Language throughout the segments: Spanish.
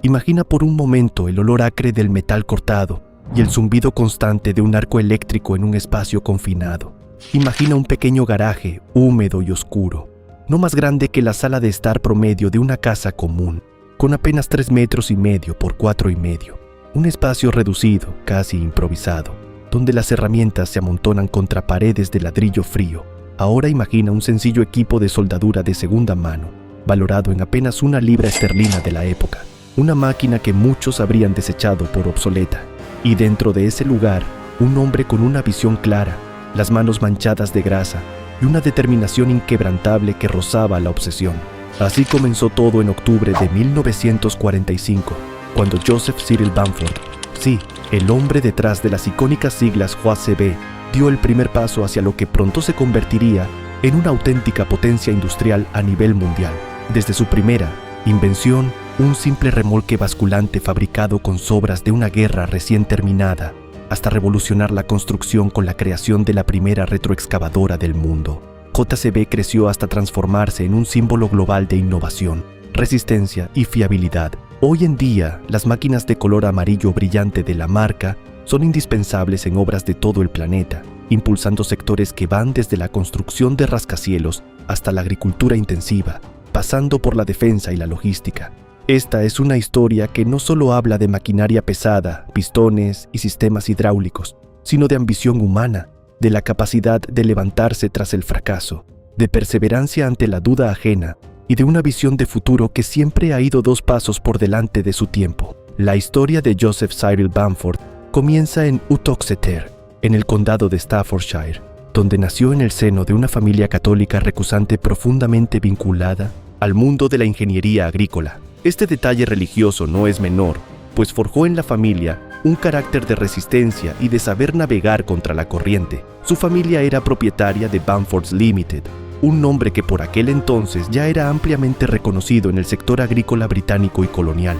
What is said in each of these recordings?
Imagina por un momento el olor acre del metal cortado y el zumbido constante de un arco eléctrico en un espacio confinado. Imagina un pequeño garaje húmedo y oscuro, no más grande que la sala de estar promedio de una casa común, con apenas 3,5 metros por 4,5 metros. Un espacio reducido, casi improvisado, donde las herramientas se amontonan contra paredes de ladrillo frío. Ahora imagina un sencillo equipo de soldadura de segunda mano, valorado en apenas 1 libra esterlina de la época. Una máquina que muchos habrían desechado por obsoleta. Y dentro de ese lugar, un hombre con una visión clara, las manos manchadas de grasa y una determinación inquebrantable que rozaba la obsesión. Así comenzó todo en octubre de 1945, cuando Joseph Cyril Bamford, sí, el hombre detrás de las icónicas siglas JCB, dio el primer paso hacia lo que pronto se convertiría en una auténtica potencia industrial a nivel mundial. Desde su primera invención, un simple remolque basculante fabricado con sobras de una guerra recién terminada, hasta revolucionar la construcción con la creación de la primera retroexcavadora del mundo. JCB creció hasta transformarse en un símbolo global de innovación, resistencia y fiabilidad. Hoy en día, las máquinas de color amarillo brillante de la marca son indispensables en obras de todo el planeta, impulsando sectores que van desde la construcción de rascacielos hasta la agricultura intensiva, pasando por la defensa y la logística. Esta es una historia que no solo habla de maquinaria pesada, pistones y sistemas hidráulicos, sino de ambición humana, de la capacidad de levantarse tras el fracaso, de perseverancia ante la duda ajena y de una visión de futuro que siempre ha ido 2 pasos por delante de su tiempo. La historia de Joseph Cyril Bamford comienza en Uttoxeter, en el condado de Staffordshire, donde nació en el seno de una familia católica recusante profundamente vinculada al mundo de la ingeniería agrícola. Este detalle religioso no es menor, pues forjó en la familia un carácter de resistencia y de saber navegar contra la corriente. Su familia era propietaria de Bamford's Limited, un nombre que por aquel entonces ya era ampliamente reconocido en el sector agrícola británico y colonial.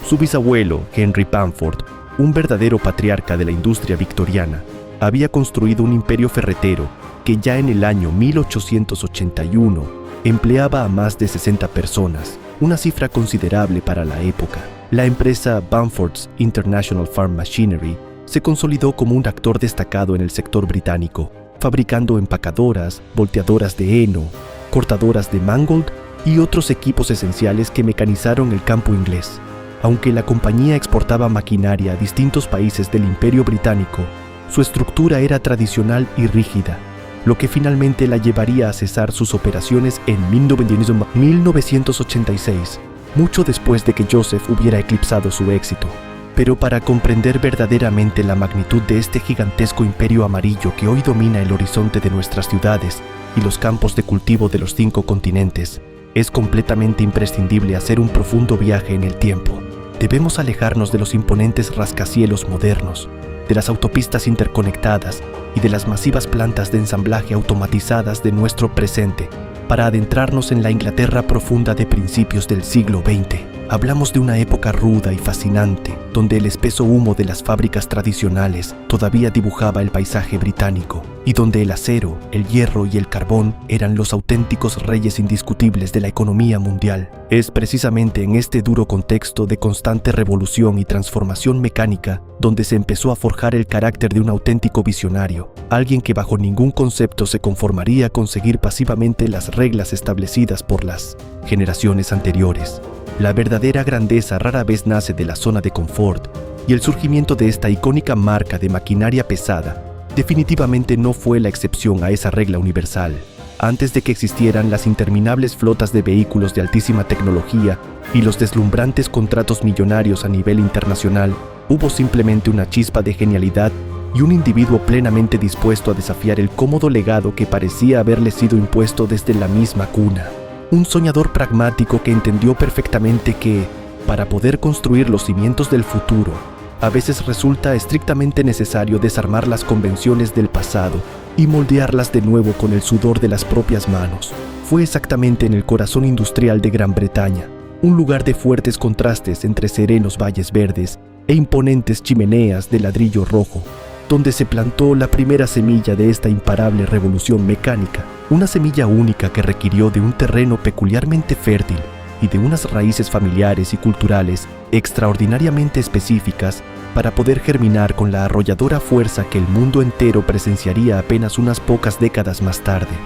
Su bisabuelo, Henry Bamford, un verdadero patriarca de la industria victoriana, había construido un imperio ferretero que ya en el año 1881 empleaba a más de 60 personas, una cifra considerable para la época. La empresa Bamford's International Farm Machinery se consolidó como un actor destacado en el sector británico, fabricando empacadoras, volteadoras de heno, cortadoras de mangold y otros equipos esenciales que mecanizaron el campo inglés. Aunque la compañía exportaba maquinaria a distintos países del Imperio Británico, su estructura era tradicional y rígida, lo que finalmente la llevaría a cesar sus operaciones en 1986, mucho después de que Joseph hubiera eclipsado su éxito. Pero para comprender verdaderamente la magnitud de este gigantesco imperio amarillo que hoy domina el horizonte de nuestras ciudades y los campos de cultivo de los 5 continentes, es completamente imprescindible hacer un profundo viaje en el tiempo. Debemos alejarnos de los imponentes rascacielos modernos, de las autopistas interconectadas y de las masivas plantas de ensamblaje automatizadas de nuestro presente, para adentrarnos en la Inglaterra profunda de principios del siglo XX. Hablamos de una época ruda y fascinante, donde el espeso humo de las fábricas tradicionales todavía dibujaba el paisaje británico, y donde el acero, el hierro y el carbón eran los auténticos reyes indiscutibles de la economía mundial. Es precisamente en este duro contexto de constante revolución y transformación mecánica donde se empezó a forjar el carácter de un auténtico visionario, alguien que bajo ningún concepto se conformaría con seguir pasivamente las reglas establecidas por las generaciones anteriores. La verdadera grandeza rara vez nace de la zona de confort, y el surgimiento de esta icónica marca de maquinaria pesada definitivamente no fue la excepción a esa regla universal. Antes de que existieran las interminables flotas de vehículos de altísima tecnología y los deslumbrantes contratos millonarios a nivel internacional, hubo simplemente una chispa de genialidad y un individuo plenamente dispuesto a desafiar el cómodo legado que parecía haberle sido impuesto desde la misma cuna. Un soñador pragmático que entendió perfectamente que, para poder construir los cimientos del futuro, a veces resulta estrictamente necesario desarmar las convenciones del pasado y moldearlas de nuevo con el sudor de las propias manos. Fue exactamente en el corazón industrial de Gran Bretaña, un lugar de fuertes contrastes entre serenos valles verdes e imponentes chimeneas de ladrillo rojo, donde se plantó la primera semilla de esta imparable revolución mecánica, una semilla única que requirió de un terreno peculiarmente fértil y de unas raíces familiares y culturales extraordinariamente específicas para poder germinar con la arrolladora fuerza que el mundo entero presenciaría apenas unas pocas décadas más tarde.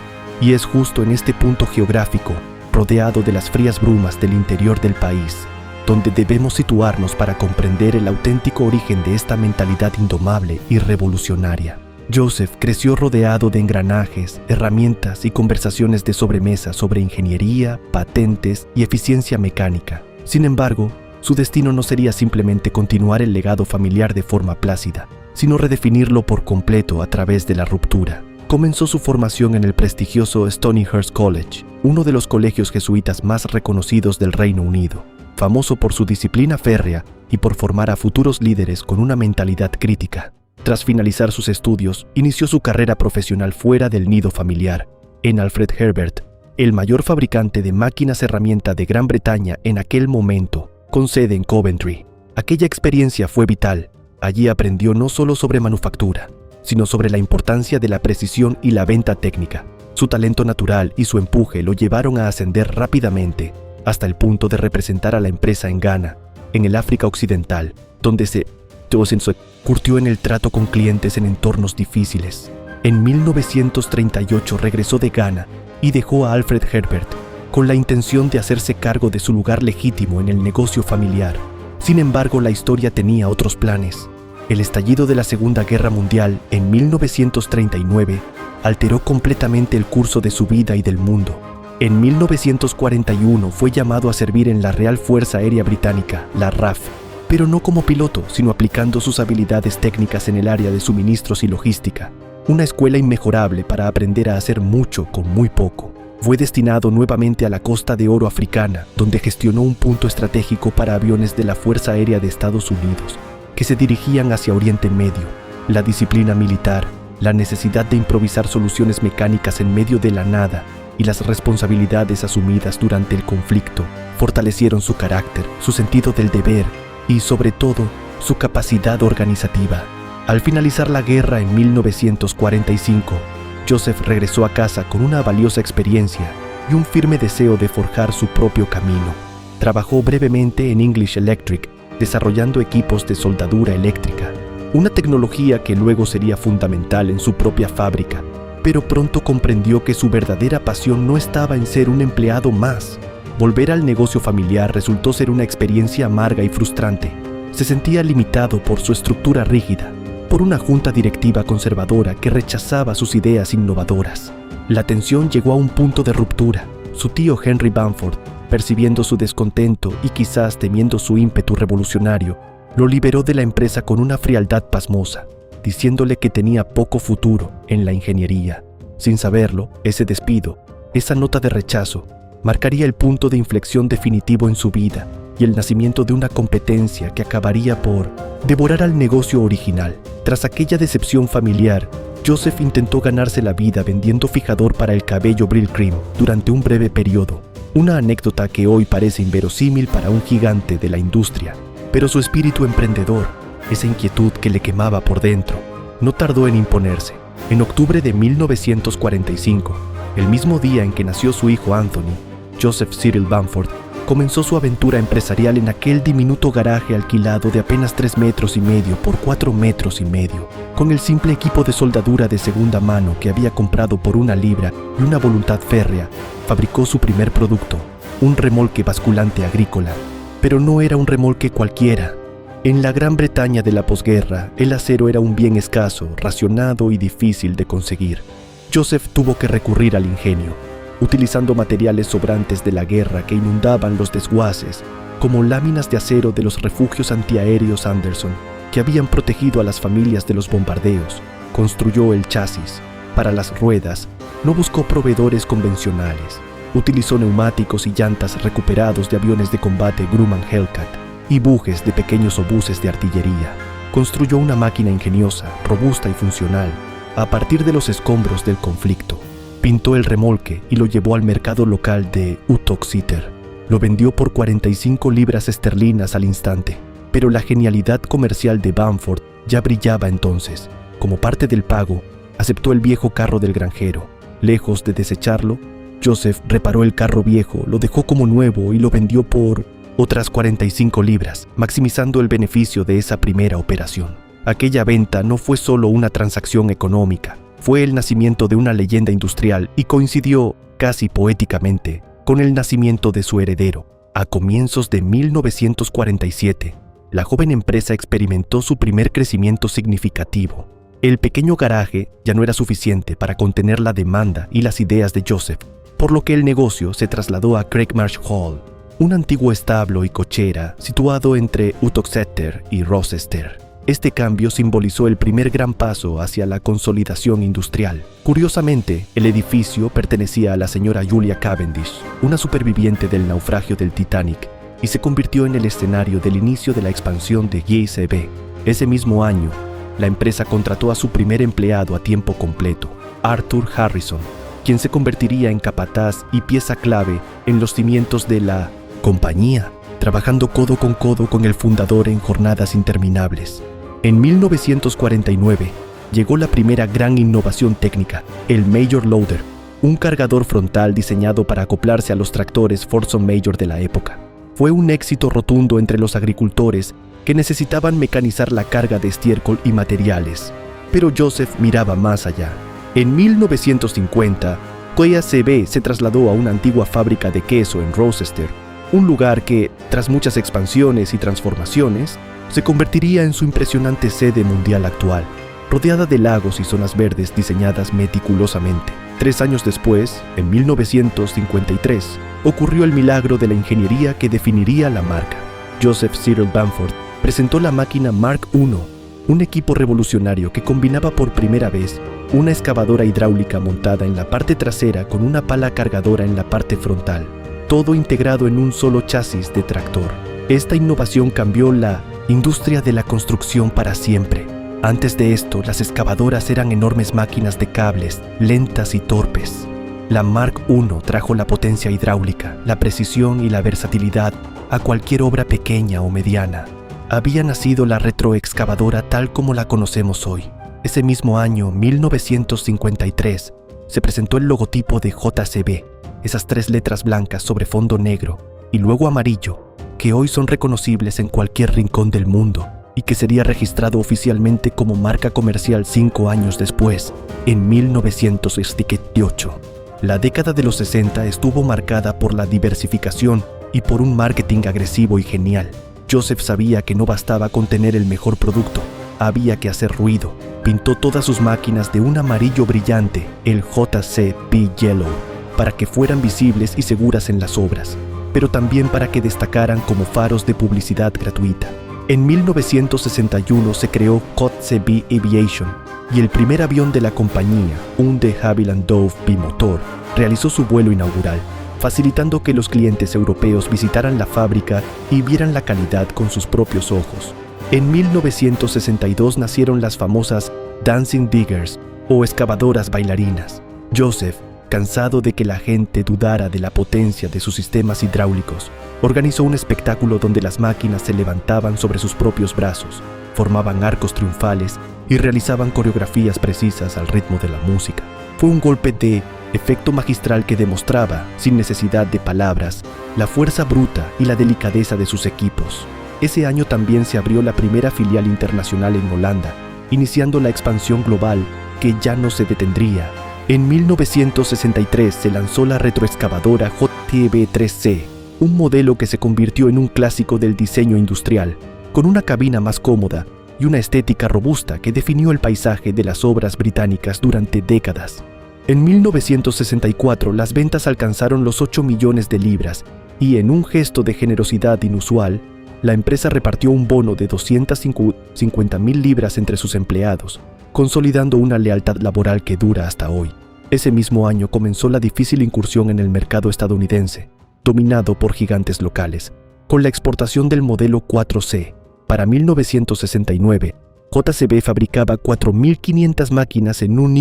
Y es justo en este punto geográfico, rodeado de las frías brumas del interior del país, donde debemos situarnos para comprender el auténtico origen de esta mentalidad indomable y revolucionaria. Joseph creció rodeado de engranajes, herramientas y conversaciones de sobremesa sobre ingeniería, patentes y eficiencia mecánica. Sin embargo, su destino no sería simplemente continuar el legado familiar de forma plácida, sino redefinirlo por completo a través de la ruptura. Comenzó su formación en el prestigioso Stonyhurst College, uno de los colegios jesuitas más reconocidos del Reino Unido, famoso por su disciplina férrea y por formar a futuros líderes con una mentalidad crítica. Tras finalizar sus estudios, inició su carrera profesional fuera del nido familiar, en Alfred Herbert, el mayor fabricante de máquinas herramienta de Gran Bretaña en aquel momento, con sede en Coventry. Aquella experiencia fue vital. Allí aprendió no solo sobre manufactura, sino sobre la importancia de la precisión y la venta técnica. Su talento natural y su empuje lo llevaron a ascender rápidamente, hasta el punto de representar a la empresa en Ghana, en el África Occidental, donde se curtió en el trato con clientes en entornos difíciles. En 1938 regresó de Ghana y dejó a Alfred Herbert con la intención de hacerse cargo de su lugar legítimo en el negocio familiar. Sin embargo, la historia tenía otros planes. El estallido de la Segunda Guerra Mundial en 1939 alteró completamente el curso de su vida y del mundo. En 1941 fue llamado a servir en la Real Fuerza Aérea Británica, la RAF, pero no como piloto, sino aplicando sus habilidades técnicas en el área de suministros y logística. Una escuela inmejorable para aprender a hacer mucho con muy poco. Fue destinado nuevamente a la Costa de Oro africana, donde gestionó un punto estratégico para aviones de la Fuerza Aérea de Estados Unidos, que se dirigían hacia Oriente Medio. La disciplina militar, la necesidad de improvisar soluciones mecánicas en medio de la nada y las responsabilidades asumidas durante el conflicto fortalecieron su carácter, su sentido del deber y, sobre todo, su capacidad organizativa. Al finalizar la guerra en 1945, Joseph regresó a casa con una valiosa experiencia y un firme deseo de forjar su propio camino. Trabajó brevemente en English Electric, desarrollando equipos de soldadura eléctrica, una tecnología que luego sería fundamental en su propia fábrica, pero pronto comprendió que su verdadera pasión no estaba en ser un empleado más. Volver al negocio familiar resultó ser una experiencia amarga y frustrante. Se sentía limitado por su estructura rígida, por una junta directiva conservadora que rechazaba sus ideas innovadoras. La tensión llegó a un punto de ruptura. Su tío Henry Bamford, percibiendo su descontento y quizás temiendo su ímpetu revolucionario, lo liberó de la empresa con una frialdad pasmosa, diciéndole que tenía poco futuro en la ingeniería. Sin saberlo, ese despido, esa nota de rechazo, marcaría el punto de inflexión definitivo en su vida y el nacimiento de una competencia que acabaría por devorar al negocio original. Tras aquella decepción familiar, Joseph intentó ganarse la vida vendiendo fijador para el cabello Brylcreem durante un breve periodo. Una anécdota que hoy parece inverosímil para un gigante de la industria, pero su espíritu emprendedor, esa inquietud que le quemaba por dentro, no tardó en imponerse. En octubre de 1945, el mismo día en que nació su hijo Anthony, Joseph Cyril Bamford comenzó su aventura empresarial en aquel diminuto garaje alquilado de apenas 3,5 metros por 4,5 metros. Con el simple equipo de soldadura de segunda mano que había comprado por 1 libra y una voluntad férrea, fabricó su primer producto, un remolque basculante agrícola. Pero no era un remolque cualquiera. En la Gran Bretaña de la posguerra, el acero era un bien escaso, racionado y difícil de conseguir. Joseph tuvo que recurrir al ingenio, utilizando materiales sobrantes de la guerra que inundaban los desguaces, como láminas de acero de los refugios antiaéreos Anderson, que habían protegido a las familias de los bombardeos. Construyó el chasis. Para las ruedas, no buscó proveedores convencionales. Utilizó neumáticos y llantas recuperados de aviones de combate Grumman Hellcat y bujes de pequeños obuses de artillería. Construyó una máquina ingeniosa, robusta y funcional, a partir de los escombros del conflicto. Pintó el remolque y lo llevó al mercado local de Uttoxeter. Lo vendió por 45 libras esterlinas al instante, pero la genialidad comercial de Bamford ya brillaba entonces. Como parte del pago, aceptó el viejo carro del granjero. Lejos de desecharlo, Joseph reparó el carro viejo, lo dejó como nuevo y lo vendió por otras 45 libras, maximizando el beneficio de esa primera operación. Aquella venta no fue solo una transacción económica, fue el nacimiento de una leyenda industrial y coincidió, casi poéticamente, con el nacimiento de su heredero. A comienzos de 1947, la joven empresa experimentó su primer crecimiento significativo. El pequeño garaje ya no era suficiente para contener la demanda y las ideas de Joseph, por lo que el negocio se trasladó a Craigmarsh Hall, un antiguo establo y cochera situado entre Uttoxeter y Rochester. Este cambio simbolizó el primer gran paso hacia la consolidación industrial. Curiosamente, el edificio pertenecía a la señora Julia Cavendish, una superviviente del naufragio del Titanic, y se convirtió en el escenario del inicio de la expansión de JCB. Ese mismo año, la empresa contrató a su primer empleado a tiempo completo, Arthur Harrison, quien se convertiría en capataz y pieza clave en los cimientos de la compañía, trabajando codo con el fundador en jornadas interminables. En 1949 llegó la primera gran innovación técnica, el Major Loader, un cargador frontal diseñado para acoplarse a los tractores Fordson Major de la época. Fue un éxito rotundo entre los agricultores que necesitaban mecanizar la carga de estiércol y materiales. Pero Joseph miraba más allá. En 1950, JCB se trasladó a una antigua fábrica de queso en Rochester, un lugar que, tras muchas expansiones y transformaciones, se convertiría en su impresionante sede mundial actual, rodeada de lagos y zonas verdes diseñadas meticulosamente. 3 años después, en 1953, ocurrió el milagro de la ingeniería que definiría la marca. Joseph Cyril Bamford presentó la máquina Mark I, un equipo revolucionario que combinaba por primera vez una excavadora hidráulica montada en la parte trasera con una pala cargadora en la parte frontal, todo integrado en un solo chasis de tractor. Esta innovación cambió la industria de la construcción para siempre. Antes de esto, las excavadoras eran enormes máquinas de cables, lentas y torpes. La Mark I trajo la potencia hidráulica, la precisión y la versatilidad a cualquier obra pequeña o mediana. Había nacido la retroexcavadora tal como la conocemos hoy. Ese mismo año, 1953, se presentó el logotipo de JCB, esas 3 letras blancas sobre fondo negro y luego amarillo, que hoy son reconocibles en cualquier rincón del mundo y que sería registrado oficialmente como marca comercial 5 años después, en 1978. La década de los 60 estuvo marcada por la diversificación y por un marketing agresivo y genial. Joseph sabía que no bastaba con tener el mejor producto, había que hacer ruido. Pintó todas sus máquinas de un amarillo brillante, el JCB Yellow, para que fueran visibles y seguras en las obras, pero también para que destacaran como faros de publicidad gratuita. En 1961 se creó JCB Aviation y el primer avión de la compañía, un de Havilland Dove bimotor, realizó su vuelo inaugural, facilitando que los clientes europeos visitaran la fábrica y vieran la calidad con sus propios ojos. En 1962 nacieron las famosas Dancing Diggers o excavadoras bailarinas. Joseph, cansado de que la gente dudara de la potencia de sus sistemas hidráulicos, organizó un espectáculo donde las máquinas se levantaban sobre sus propios brazos, formaban arcos triunfales y realizaban coreografías precisas al ritmo de la música. Fue un golpe de efecto magistral que demostraba, sin necesidad de palabras, la fuerza bruta y la delicadeza de sus equipos. Ese año también se abrió la primera filial internacional en Holanda, iniciando la expansión global que ya no se detendría. En 1963 se lanzó la retroexcavadora JTB3C, un modelo que se convirtió en un clásico del diseño industrial, con una cabina más cómoda y una estética robusta que definió el paisaje de las obras británicas durante décadas. En 1964 las ventas alcanzaron los 8 millones de libras y, en un gesto de generosidad inusual, la empresa repartió un bono de 250,000 libras entre sus empleados, consolidando una lealtad laboral que dura hasta hoy. Ese mismo año comenzó la difícil incursión en el mercado estadounidense, dominado por gigantes locales, con la exportación del modelo 4C. Para 1969, JCB fabricaba 4.500 máquinas en un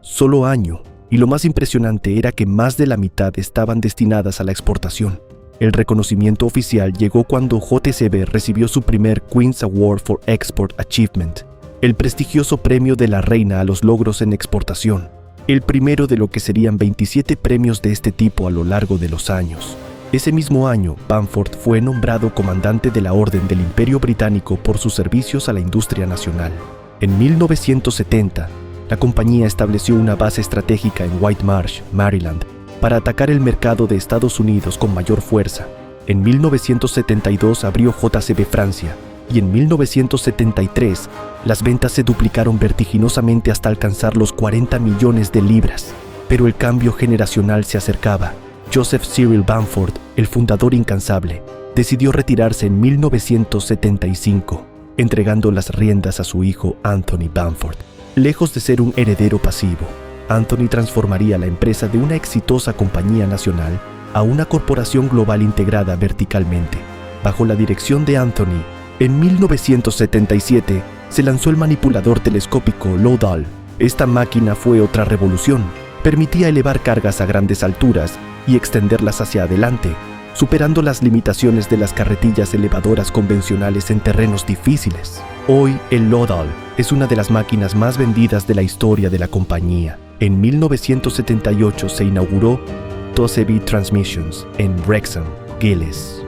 solo año, y lo más impresionante era que más de la mitad estaban destinadas a la exportación. El reconocimiento oficial llegó cuando JCB recibió su primer Queen's Award for Export Achievement, el prestigioso premio de la reina a los logros en exportación. el primero de lo que serían 27 premios de este tipo a lo largo de los años. Ese mismo año, Bamford fue nombrado comandante de la Orden del Imperio Británico por sus servicios a la industria nacional. En 1970, la compañía estableció una base estratégica en White Marsh, Maryland, para atacar el mercado de Estados Unidos con mayor fuerza. En 1972 abrió JCB Francia y en 1973 las ventas se duplicaron vertiginosamente hasta alcanzar los 40 millones de libras. Pero el cambio generacional se acercaba. Joseph Cyril Bamford, el fundador incansable, decidió retirarse en 1975, entregando las riendas a su hijo Anthony Bamford. Lejos de ser un heredero pasivo, Anthony transformaría la empresa de una exitosa compañía nacional a una corporación global integrada verticalmente. Bajo la dirección de Anthony, en 1977 se lanzó el manipulador telescópico Low-Dal. Esta máquina fue otra revolución. Permitía elevar cargas a grandes alturas y extenderlas hacia adelante, superando las limitaciones de las carretillas elevadoras convencionales en terrenos difíciles. Hoy, el Low-Dal es una de las máquinas más vendidas de la historia de la compañía. En 1978 se inauguró JCB Transmissions en Wrexham, Gales.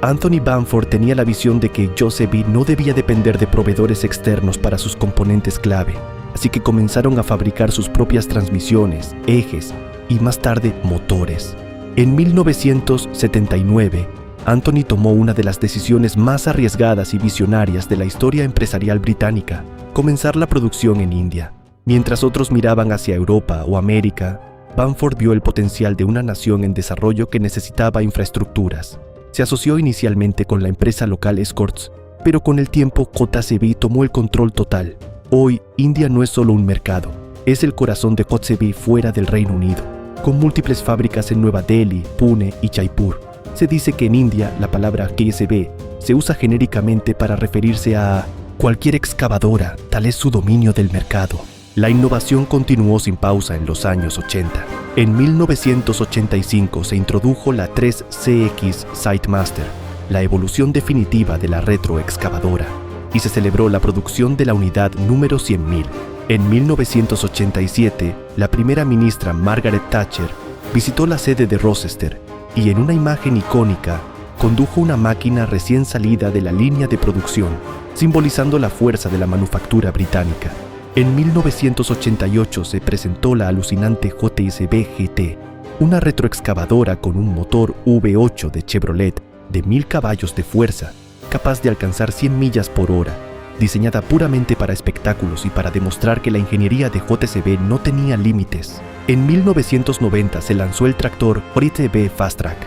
Anthony Bamford tenía la visión de que JCB no debía depender de proveedores externos para sus componentes clave, así que comenzaron a fabricar sus propias transmisiones, ejes y más tarde motores. En 1979, Anthony tomó una de las decisiones más arriesgadas y visionarias de la historia empresarial británica: comenzar la producción en India. Mientras otros miraban hacia Europa o América, Bamford vio el potencial de una nación en desarrollo que necesitaba infraestructuras. Se asoció inicialmente con la empresa local Escorts, pero con el tiempo JCB tomó el control total. Hoy, India no es solo un mercado, es el corazón de JCB fuera del Reino Unido, con múltiples fábricas en Nueva Delhi, Pune y Jaipur. Se dice que en India la palabra JCB se usa genéricamente para referirse a cualquier excavadora, tal es su dominio del mercado. La innovación continuó sin pausa en los años 80. En 1985 se introdujo la 3CX Sidemaster, la evolución definitiva de la retroexcavadora, y se celebró la producción de la unidad número 100.000. En 1987, la primera ministra Margaret Thatcher visitó la sede de Rochester y en una imagen icónica condujo una máquina recién salida de la línea de producción, simbolizando la fuerza de la manufactura británica. En 1988 se presentó la alucinante JCB GT, una retroexcavadora con un motor V8 de Chevrolet de 1000 caballos de fuerza, capaz de alcanzar 100 millas por hora, diseñada puramente para espectáculos y para demostrar que la ingeniería de JCB no tenía límites. En 1990 se lanzó el tractor JCB Fast Track.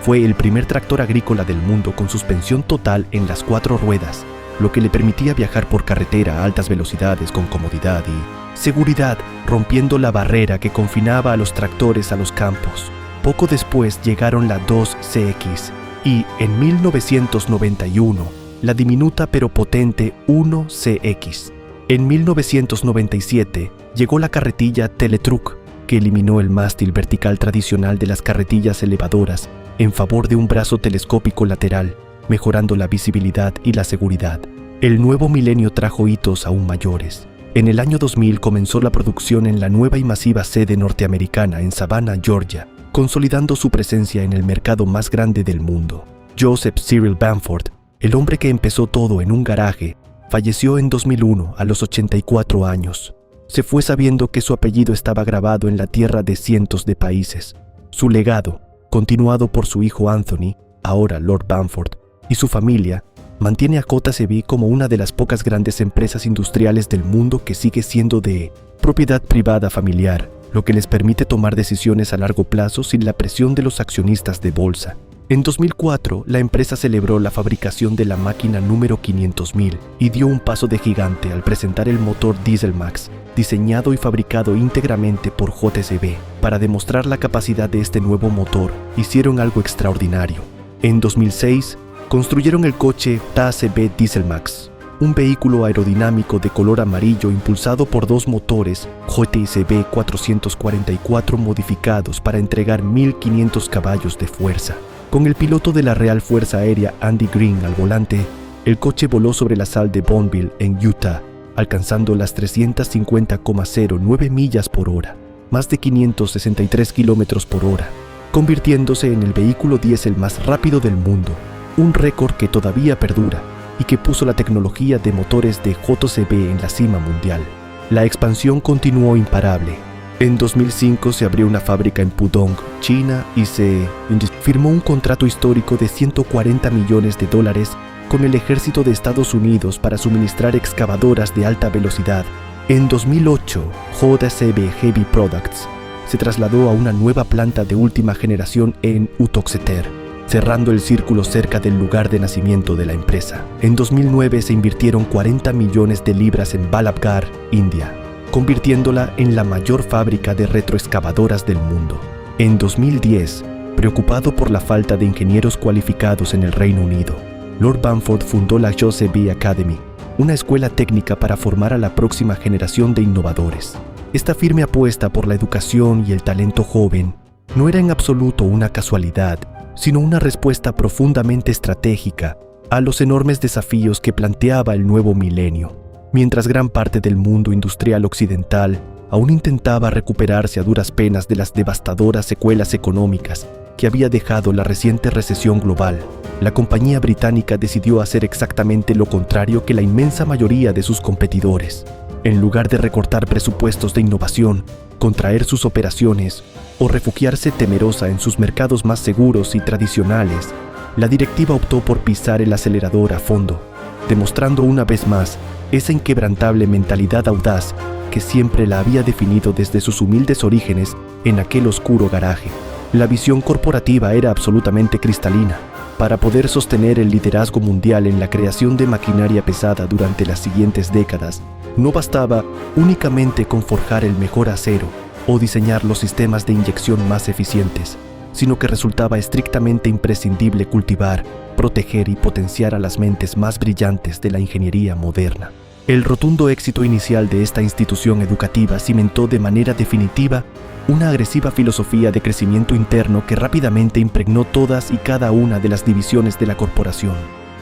Fue el primer tractor agrícola del mundo con suspensión total en las 4 ruedas, lo que le permitía viajar por carretera a altas velocidades con comodidad y seguridad, rompiendo la barrera que confinaba a los tractores a los campos. Poco después llegaron la 2CX y, en 1991, la diminuta pero potente 1CX. En 1997 llegó la carretilla Teletruck, que eliminó el mástil vertical tradicional de las carretillas elevadoras en favor de un brazo telescópico lateral, mejorando la visibilidad y la seguridad. El nuevo milenio trajo hitos aún mayores. En el año 2000 comenzó la producción en la nueva y masiva sede norteamericana en Savannah, Georgia, consolidando su presencia en el mercado más grande del mundo. Joseph Cyril Bamford, el hombre que empezó todo en un garaje, falleció en 2001 a los 84 años. Se fue sabiendo que su apellido estaba grabado en la tierra de cientos de países. Su legado, continuado por su hijo Anthony, ahora Lord Bamford, y su familia, mantiene a JCB como una de las pocas grandes empresas industriales del mundo que sigue siendo de propiedad privada familiar, lo que les permite tomar decisiones a largo plazo sin la presión de los accionistas de bolsa. En 2004, la empresa celebró la fabricación de la máquina número 500.000 y dio un paso de gigante al presentar el motor Dieselmax, diseñado y fabricado íntegramente por JCB. Para demostrar la capacidad de este nuevo motor, hicieron algo extraordinario. En 2006, construyeron el coche JCB Dieselmax, un vehículo aerodinámico de color amarillo impulsado por 2 motores JCB 444 modificados para entregar 1500 caballos de fuerza. Con el piloto de la Real Fuerza Aérea Andy Green al volante, el coche voló sobre la sal de Bonneville en Utah, alcanzando las 350,09 millas por hora. más de 563 kilómetros por hora, convirtiéndose en el vehículo diésel más rápido del mundo, un récord que todavía perdura y que puso la tecnología de motores de JCB en la cima mundial. La expansión continuó imparable. En 2005 se abrió una fábrica en Pudong, China, y se firmó un contrato histórico de $140 millones con el ejército de Estados Unidos para suministrar excavadoras de alta velocidad. En 2008, JCB Heavy Products se trasladó a una nueva planta de última generación en Uttoxeter, cerrando el círculo cerca del lugar de nacimiento de la empresa. En 2009 se invirtieron 40 millones de libras en Ballabgarh, India, convirtiéndola en la mayor fábrica de retroexcavadoras del mundo. En 2010, preocupado por la falta de ingenieros cualificados en el Reino Unido, Lord Bamford fundó la JCB Academy, una escuela técnica para formar a la próxima generación de innovadores. Esta firme apuesta por la educación y el talento joven no era en absoluto una casualidad, sino una respuesta profundamente estratégica a los enormes desafíos que planteaba el nuevo milenio. Mientras gran parte del mundo industrial occidental aún intentaba recuperarse a duras penas de las devastadoras secuelas económicas que había dejado la reciente recesión global, la compañía británica decidió hacer exactamente lo contrario que la inmensa mayoría de sus competidores. En lugar de recortar presupuestos de innovación, contraer sus operaciones o refugiarse temerosa en sus mercados más seguros y tradicionales, la directiva optó por pisar el acelerador a fondo, demostrando una vez más esa inquebrantable mentalidad audaz que siempre la había definido desde sus humildes orígenes en aquel oscuro garaje. La visión corporativa era absolutamente cristalina. Para poder sostener el liderazgo mundial en la creación de maquinaria pesada durante las siguientes décadas, no bastaba únicamente con forjar el mejor acero o diseñar los sistemas de inyección más eficientes, sino que resultaba estrictamente imprescindible cultivar, proteger y potenciar a las mentes más brillantes de la ingeniería moderna. El rotundo éxito inicial de esta institución educativa cimentó de manera definitiva una agresiva filosofía de crecimiento interno que rápidamente impregnó todas y cada una de las divisiones de la corporación.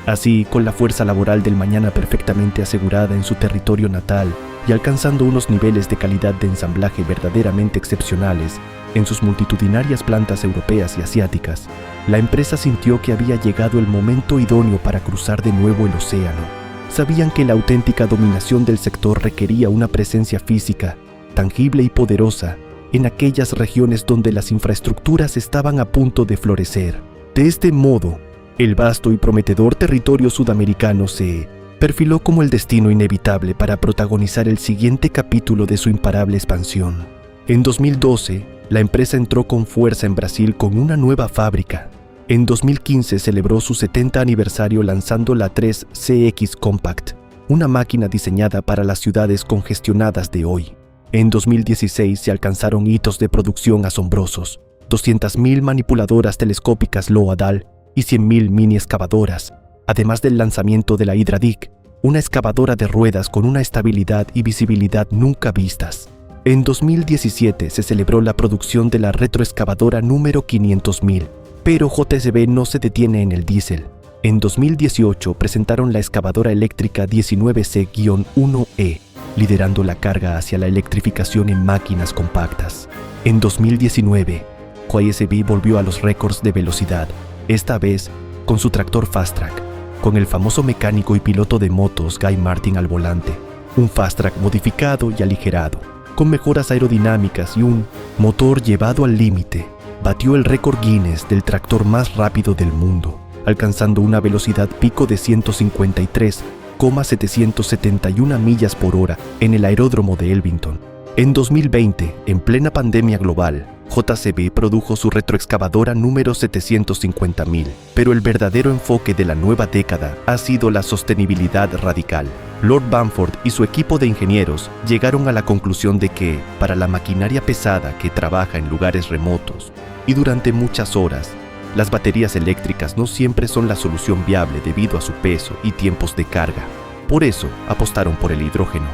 Así, con la fuerza laboral del mañana perfectamente asegurada en su territorio natal y alcanzando unos niveles de calidad de ensamblaje verdaderamente excepcionales en sus multitudinarias plantas europeas y asiáticas, la empresa sintió que había llegado el momento idóneo para cruzar de nuevo el océano. Sabían que la auténtica dominación del sector requería una presencia física, tangible y poderosa en aquellas regiones donde las infraestructuras estaban a punto de florecer. De este modo, el vasto y prometedor territorio sudamericano se perfiló como el destino inevitable para protagonizar el siguiente capítulo de su imparable expansión. En 2012, la empresa entró con fuerza en Brasil con una nueva fábrica. En 2015 celebró su 70 aniversario lanzando la 3CX Compact, una máquina diseñada para las ciudades congestionadas de hoy. En 2016 se alcanzaron hitos de producción asombrosos: 200.000 manipuladoras telescópicas Loadal y 100.000 mini excavadoras, además del lanzamiento de la Hydradic, una excavadora de ruedas con una estabilidad y visibilidad nunca vistas. En 2017 se celebró la producción de la retroexcavadora número 500.000, pero JCB no se detiene en el diésel. En 2018 presentaron la excavadora eléctrica 19C-1E, liderando la carga hacia la electrificación en máquinas compactas. En 2019, JCB volvió a los récords de velocidad, esta vez con su tractor Fastrac, con el famoso mecánico y piloto de motos Guy Martin al volante, un Fastrac modificado y aligerado, con mejoras aerodinámicas y un motor llevado al límite. Batió el récord Guinness del tractor más rápido del mundo, alcanzando una velocidad pico de 153,771 millas por hora en el aeródromo de Elvington. En 2020, en plena pandemia global, JCB produjo su retroexcavadora número 750.000, pero el verdadero enfoque de la nueva década ha sido la sostenibilidad radical. Lord Bamford y su equipo de ingenieros llegaron a la conclusión de que, para la maquinaria pesada que trabaja en lugares remotos y durante muchas horas, las baterías eléctricas no siempre son la solución viable debido a su peso y tiempos de carga. Por eso apostaron por el hidrógeno,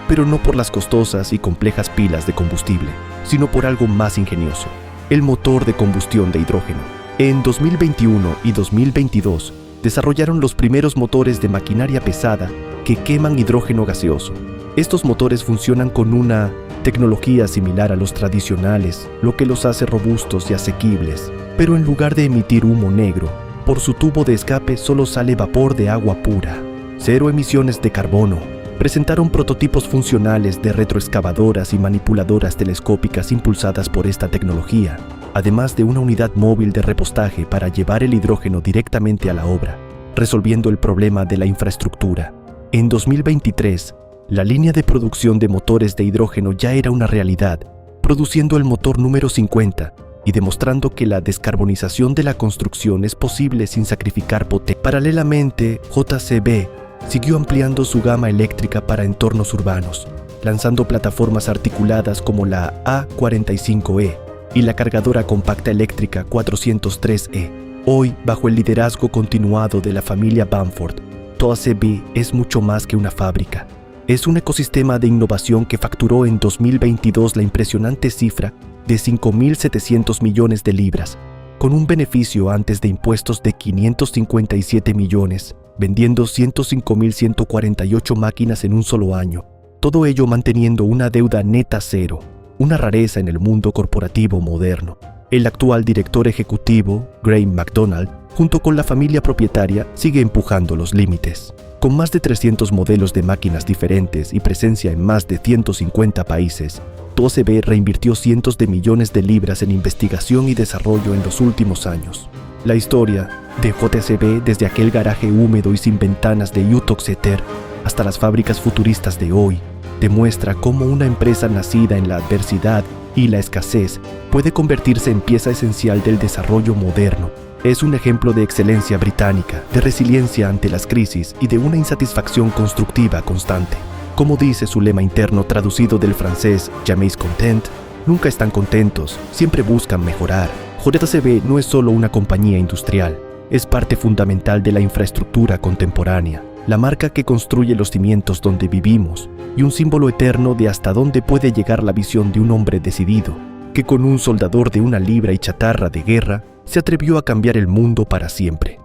pero no por las costosas y complejas pilas de combustible, sino por algo más ingenioso: el motor de combustión de hidrógeno. En 2021 y 2022 desarrollaron los primeros motores de maquinaria pesada que queman hidrógeno gaseoso. Estos motores funcionan con una tecnología similar a los tradicionales, lo que los hace robustos y asequibles, pero en lugar de emitir humo negro, por su tubo de escape solo sale vapor de agua pura. Cero emisiones de carbono. Presentaron prototipos funcionales de retroexcavadoras y manipuladoras telescópicas impulsadas por esta tecnología, además de una unidad móvil de repostaje para llevar el hidrógeno directamente a la obra, resolviendo el problema de la infraestructura. En 2023, la línea de producción de motores de hidrógeno ya era una realidad, produciendo el motor número 50 y demostrando que la descarbonización de la construcción es posible sin sacrificar potencia. Paralelamente, JCB siguió ampliando su gama eléctrica para entornos urbanos, lanzando plataformas articuladas como la A45E y la cargadora compacta eléctrica 403E. Hoy, bajo el liderazgo continuado de la familia Bamford, JCB es mucho más que una fábrica. Es un ecosistema de innovación que facturó en 2022 la impresionante cifra de 5.700 millones de libras, con un beneficio antes de impuestos de 557 millones, vendiendo 105.148 máquinas en un solo año, todo ello manteniendo una deuda neta cero, una rareza en el mundo corporativo moderno. El actual director ejecutivo, Graham McDonald, junto con la familia propietaria, sigue empujando los límites. Con más de 300 modelos de máquinas diferentes y presencia en más de 150 países, JCB reinvirtió cientos de millones de libras en investigación y desarrollo en los últimos años. La historia de JCB, desde aquel garaje húmedo y sin ventanas de Uttoxeter hasta las fábricas futuristas de hoy, demuestra cómo una empresa nacida en la adversidad y la escasez puede convertirse en pieza esencial del desarrollo moderno. Es un ejemplo de excelencia británica, de resiliencia ante las crisis y de una insatisfacción constructiva constante. Como dice su lema interno traducido del francés Jamais content, nunca están contentos, siempre buscan mejorar. JCB no es solo una compañía industrial, es parte fundamental de la infraestructura contemporánea, la marca que construye los cimientos donde vivimos y un símbolo eterno de hasta dónde puede llegar la visión de un hombre decidido, que con un soldador de una libra y chatarra de guerra se atrevió a cambiar el mundo para siempre.